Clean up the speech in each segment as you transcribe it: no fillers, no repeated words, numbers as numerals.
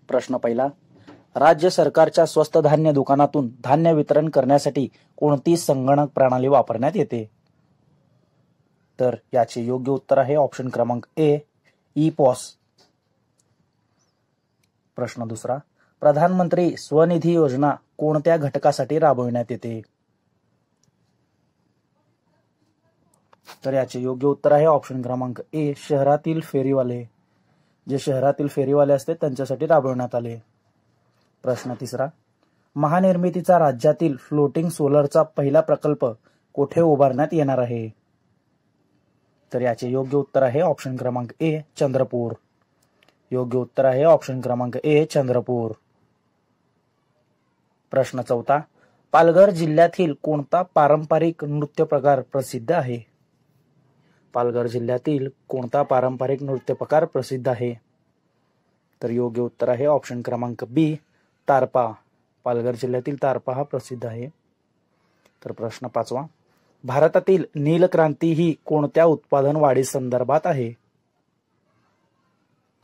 प्रश्न पहिला, राज्य सरकारच्या स्वस्त धान्य दुकानातून धान्य वितरण करण्यासाठी कोणती संगणक प्रणाली वापरण्यात येते? तर याचे योग्य उत्तर आहे ऑप्शन क्रमांक ए, ई-पॉस. प्रश्न दुसरा, प्रधानमंत्री स्वनिधी योजना कोणत्या घटकासाठी राबविण्यात येते? तर याचे योग्य उत्तर आहे ऑप्शन क्रमांक ए, शहरातील फेरीवाले. जे शहरातील फेरीवाले असते त्यांच्यासाठी राबविण्यात आले. प्रश्न तिसरा, महानिर्मितीचा राज्यातील फ्लोटिंग सोलरचा पहिला प्रकल्प कोठे उभारण्यात येणार आहे? तर याचे योग्य उत्तर आहे ऑप्शन क्रमांक ए, चंद्रपूर. योग्य उत्तर आहे ऑप्शन क्रमांक ए, चंद्रपूर. प्रश्न चौथा, पालघर जिल्ह्यातील कोणता पारंपरिक नृत्य प्रकार प्रसिद्ध आहे? पालघर जिल्ह्यातील कोणता पारंपरिक नृत्य प्रकार प्रसिद्ध आहे? तर योग्य उत्तर आहे ऑप्शन क्रमांक बी, तारपा. पालघर जिल्ह्यातील तारपा हा प्रसिद्ध आहे. तर प्रश्न पाचवा, भारतातील नीलक्रांती ही कोणत्या उत्पादन वाढी संदर्भात आहे?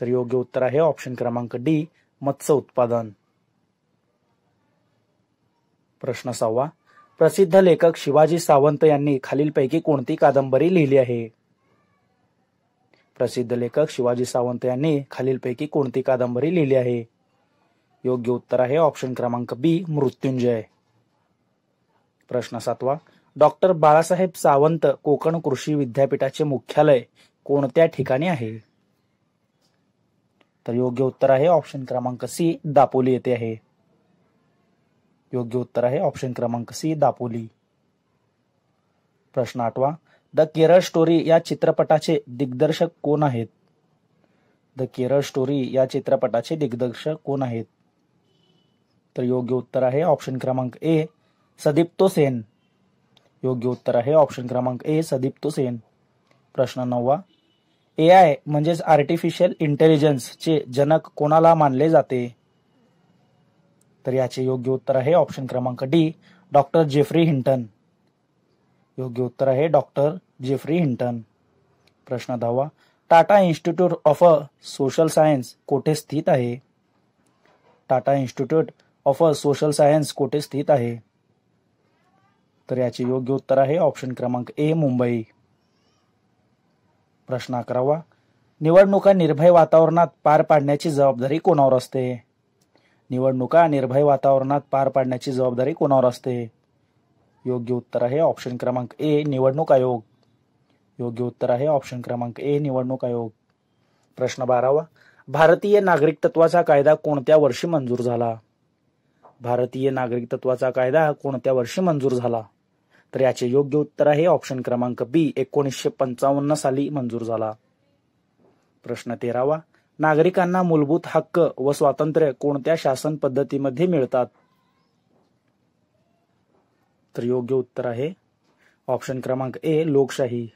तर योग्य उत्तर आहे ऑप्शन क्रमांक डी, मत्स्य उत्पादन. प्रश्न सहावा, प्रसिद्ध लेखक शिवाजी सावंत यांनी खालीलपैकी कोणती कादंबरी लिहिली आहे? प्रसिद्ध लेखक शिवाजी सावंत यांनी खालीलपैकी कोणती कादंबरी लिहिली आहे? योग्य उत्तर आहे ऑप्शन क्रमांक बी, मृत्युंजय. प्रश्न सातवा, डॉक्टर बाळासाहेब सावंत कोकण कृषी विद्यापीठाचे मुख्यालय कोणत्या ठिकाणी आहे? तर योग्य उत्तर आहे ऑप्शन क्रमांक सी, दापोली येथे आहे. योग्य उत्तर आहे ऑप्शन क्रमांक सी, दापोली. प्रश्न आठवा, द केरळ स्टोरी या चित्रपटाचे दिग्दर्शक कोण आहेत? द केरळ स्टोरी या चित्रपटाचे दिग्दर्शक कोण आहेत? तर योग्य उत्तर आहे ऑप्शन क्रमांक ए, सदीप्तो सेन. योग्य उत्तर आहे ऑप्शन क्रमांक ए, सदीप्तो सेन. प्रश्न नववा, AI म्हणजेच आर्टिफिशियल इंटेलिजन्स चे जनक कोणाला मानले जाते? तर याचे योग्य उत्तर आहे ऑप्शन क्रमांक डी, डॉक्टर जेफ्री हिंटन. योग्य उत्तर आहे डॉक्टर जेफ्री हिंटन. प्रश्न दहावा, Tata institute of social science कोठे स्थित आहे? Tata institute of social science कोठे स्थित आहे? तर याचे योग्य उत्तर आहे ऑप्शन क्रमांक ए, मुंबई. प्रश्न अकरावा, निवडणुका निर्भय वातावरणात पार पाडण्याची जबाबदारी कोणावर असते? निवडणुका निर्भय वातावरणात पार पाडण्याची जबाबदारी कोणावर असते? योग्य उत्तर आहे ऑप्शन क्रमांक ए, निवडणूक आयोग. योग्य उत्तर आहे ऑप्शन क्रमांक ए, निवडणूक आयोग. प्रश्न 12वा, भारतीय नागरिकत्वाचा कायदा कोणत्या वर्षी मंजूर झाला? भारतीय नागरिकत्वाचा कायदा कोणत्या वर्षी मंजूर झाला? तर याचे योग्य उत्तर आहे ऑप्शन क्रमांक बी, 1955 साली मंजूर झाला. प्रश्न 13वा, नागरिकांना मूलभूत हक्क व स्वातंत्र्य कोणत्या शासन पद्धतीमध्ये मिळतात? तर योग्य उत्तर आहे ऑप्शन क्रमांक ए, लोकशाही.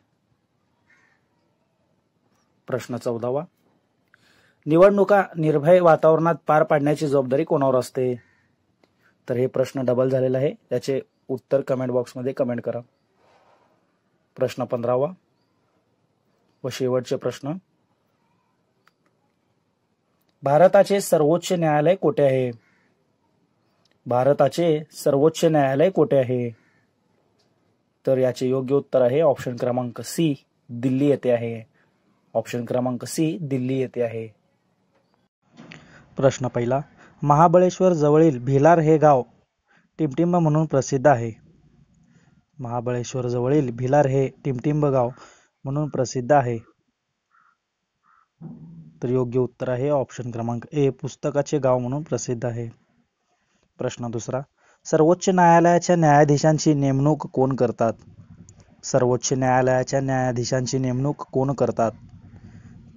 प्रश्न 14वा, निवडणुका निर्भय वातावरणात पार पाडण्याची जबाबदारी कोणावर असते? तर हे प्रश्न डबल झालेला आहे, याचे उत्तर कमेंट बॉक्समध्ये कमेंट करा. प्रश्न 15वा व शेवटचे प्रश्न, भारताचे सर्वोच्च न्यायालय कोठे आहे? भारताचे सर्वोच्च न्यायालय कोठे आहे? तर याचे योग्य उत्तर आहे ऑप्शन क्रमांक सी, दिल्ली येथे आहे. ऑप्शन क्रमांक सी, दिल्ली येथे आहे. प्रश्न पहिला, महाबळेश्वर जवळील भिलार हे गाव टिमटिंब म्हणून प्रसिद्ध आहे. महाबळेश्वर जवळील भिलार हे टिमटिंब गाव म्हणून प्रसिद्ध आहे. तर योग्य उत्तर आहे ऑप्शन क्रमांक ए, पुस्तकाचे गाव म्हणून प्रसिद्ध आहे. प्रश्न दुसरा, सर्वोच्च न्यायालयाच्या न्यायाधीशांची नेमणूक कोण करतात? सर्वोच्च न्यायालयाच्या न्यायाधीशांची नेमणूक कोण करतात?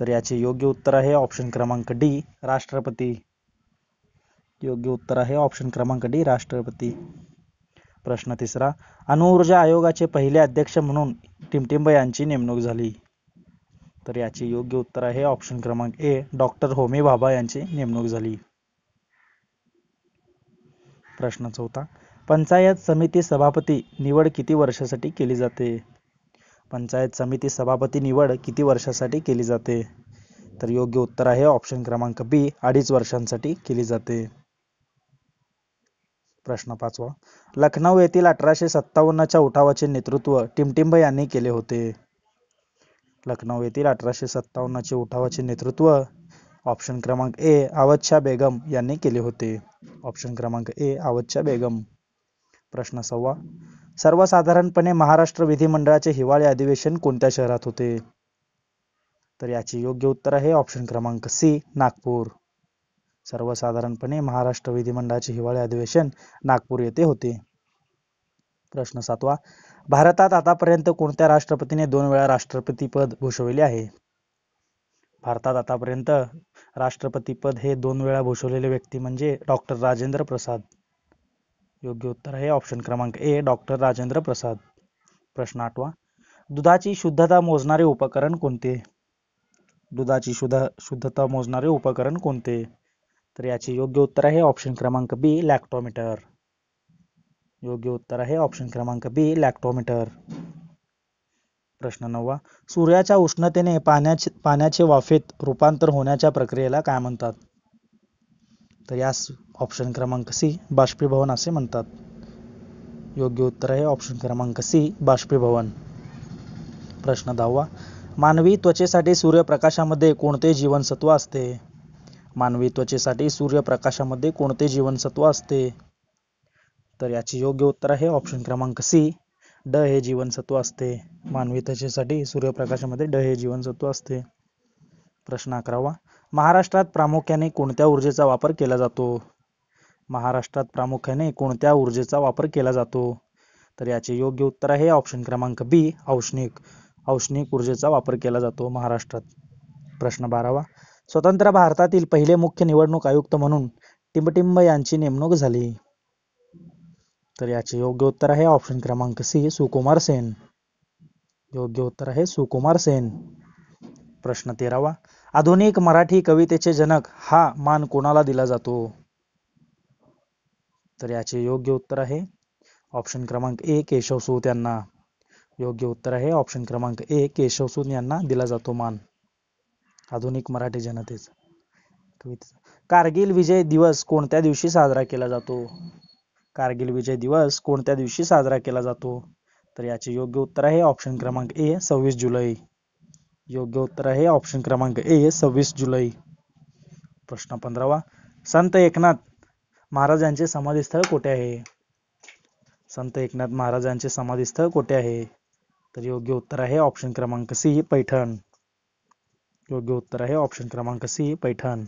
तर याचे योग्य उत्तर आहे ऑप्शन क्रमांक डी, राष्ट्रपती. योग्य उत्तर आहे ऑप्शन क्रमांक डी, राष्ट्रपती. प्रश्न तिसरा, अणुऊर्जा आयोगाचे पहिले अध्यक्ष म्हणून टिमटिंब यांची नेमणूक झाली. तर याचे योग्य उत्तर आहे ऑप्शन क्रमांक ए, डॉक्टर होमी भाभा यांची नेमणूक झाली. प्रश्न चौथा, पंचायत समिती सभापती निवड किती वर्षासाठी केली जाते? पंचायत समिती सभापती निवड किती वर्षासाठी केली जाते? तर योग्य उत्तर आहे ऑप्शन क्रमांक बी, 2.5 वर्षांसाठी केली जाते. प्रश्न 5वा, लखनौ येथील 1857च्या उठावाचे नेतृत्व टिमटिंब यांनी केले होते. लखनौ येथील 1857चे उठावाचे नेतृत्व ऑप्शन क्रमांक ए, आवधशा बेगम यांनी केले होते. ऑप्शन क्रमांक ए, आवधशा बेगम. प्रश्न 6वा, सर्वसाधारणपणे महाराष्ट्र विधिमंडळाचे हिवाळी अधिवेशन कोणत्या शहरात होते? तर याचे योग्य उत्तर आहे ऑप्शन क्रमांक सी, नागपूर. सर्वसाधारणपणे महाराष्ट्र विधिमंडळाचे हिवाळी अधिवेशन नागपूर येथे होते. प्रश्न 7वा, भारतात आतापर्यंत कोणत्या राष्ट्रपतीने 2 वेळा राष्ट्रपती पद भूषविले आहे? भारतात आतापर्यंत राष्ट्रपती पद हे 2 वेळा भूषवलेले व्यक्ती म्हणजे डॉक्टर राजेंद्र प्रसाद. योग्य उत्तर आहे ऑप्शन क्रमांक ए, डॉक्टर राजेंद्र प्रसाद. प्रश्न 8वा, दुधाची शुद्धता मोजणारे उपकरण कोणते? दुधाची शुद्धता मोजणारे उपकरण कोणते? तर याचे योग्य उत्तर आहे ऑप्शन क्रमांक बी, लॅक्टोमीटर. योग्य उत्तर आहे ऑप्शन क्रमांक बी, लॅक्टोमीटर. प्रश्न 9वा, सूर्याच्या उष्णतेने पाण्याचे वाफेत रूपांतर होण्याच्या प्रक्रियेला काय म्हणतात? तर यास ऑप्शन क्रमांक सी, बाष्पीभवन असे म्हणतात. योग्य उत्तर आहे ऑप्शन क्रमांक सी, बाष्पीभवन. प्रश्न 10वा, मानवी त्वचेसाठी सूर्यप्रकाशामध्ये कोणते जीवनसत्व असते? मानवी त्वचेसाठी सूर्यप्रकाशामध्ये कोणते जीवनसत्व असते? तर याचे योग्य उत्तर आहे ऑप्शन क्रमांक सी, ड हे जीवनसत्व असते. मानवी त्वचेसाठी सूर्यप्रकाशामध्ये ड हे जीवनसत्व असते. प्रश्न 11वा, महाराष्ट्रात प्रामुख्याने कोणत्या ऊर्जेचा वापर केला जातो? महाराष्ट्रात प्रामुख्याने कोणत्या ऊर्जेचा वापर केला जातो? तर याचे योग्य उत्तर आहे ऑप्शन क्रमांक बी, औष्णिक ऊर्जेचा वापर केला जातो महाराष्ट्रात. प्रश्न 12वा, स्वतंत्र भारतातील पहिले मुख्य निवडणूक आयुक्त म्हणून टिंबटिंब यांची नेमणूक झाली. तर याचे योग्य उत्तर आहे ऑप्शन क्रमांक सी, सुकुमार सेन. योग्य उत्तर आहे सुकुमार सेन. प्रश्न 13वा, आधुनिक मराठी कवितेचे जनक हा मान कोणाला दिला जातो? तर याचे योग्य उत्तर आहे ऑप्शन क्रमांक ए, केशवसूत यांना. योग्य उत्तर आहे ऑप्शन क्रमांक ए, केशवसूत यांना दिला जातो मान. आधुनिक मराठी जनतेचा. कारगिल विजय दिवस कोणत्या दिवशी साजरा केला जातो? कारगिल विजय दिवस कोणत्या दिवशी साजरा केला जातो? तर याचे योग्य उत्तर आहे ऑप्शन क्रमांक ए, 26 जुलै. योग्य उत्तर आहे ऑप्शन क्रमांक ए, 26 जुलै. प्रश्न 15वा, संत एकनाथ महाराजांचे समाधीस्थळ कोठे आहे? संत एकनाथ महाराजांचे समाधीस्थळ कोठे आहे? तर योग्य उत्तर आहे ऑप्शन क्रमांक सी, पैठण. योग्य उत्तर आहे ऑप्शन क्रमांक सी, पैठण.